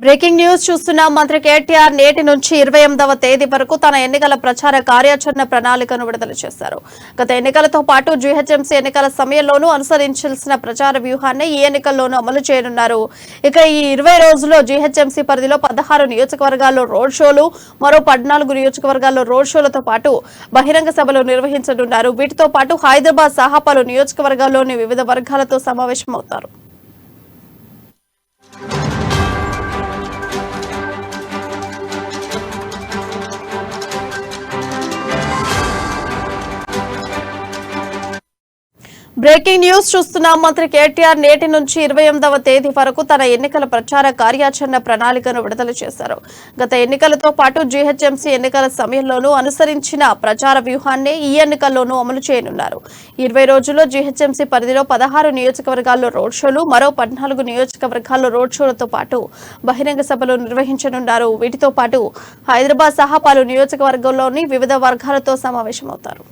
Breaking news చూస్తున్నాం. మంత్రి కేటీఆర్ నేటి నుంచి 28వ తేదీ వరకు తన ఎన్నికల ప్రచార కార్యాచరణ ప్రణాళికను విడుదల చేశారు. గత ఎన్నికలతో పాటు జీహెచ్ఎంసీ ఎన్నికల సమయంలోనూ అనుసరించాల్సిన ప్రచార వ్యూహాన్ని ఈ ఎన్నికల్లోనూ అమలు చేయనున్నారు. ఇక ఈ 20 రోజుల్లో జీహెచ్ఎంసీ పరిధిలో 16 నియోజకవర్గాల్లో రోడ్ షోలు, మరో 14 నియోజకవర్గాల్లో రోడ్ షోలతో పాటు బహిరంగ సభలు నిర్వహించనున్నారు. వీటితో పాటు హైదరాబాద్ సహా పలు నియోజకవర్గాల్లోని వివిధ వర్గాలతో సమావేశమవుతారు. బ్రేకింగ్ న్యూస్ చూస్తున్నాం. మంత్రి కేటీఆర్ నేటి నుంచి 28వ తేదీ వరకు తన ఎన్నికల ప్రచార కార్యాచరణ ప్రణాళికను విడుదల చేశారు. గత ఎన్నికలతో పాటు జీహెచ్ఎంసీ ఎన్నికల సమయంలోనూ అనుసరించిన ప్రచార వ్యూహాన్ని ఈ ఎన్నికల్లోనూ అమలు చేయనున్నారు. 20 రోజుల్లో జీహెచ్ఎంసీ పరిధిలో 16 నియోజకవర్గాల్లో రోడ్ షోలు, మరో 14 నియోజకవర్గాల్లో రోడ్ షోలతో పాటు బహిరంగ సభలు నిర్వహించనున్నారు. వీటితో పాటు హైదరాబాద్ సహా పలు నియోజకవర్గాల్లోని వివిధ వర్గాలతో సమావేశమవుతారు.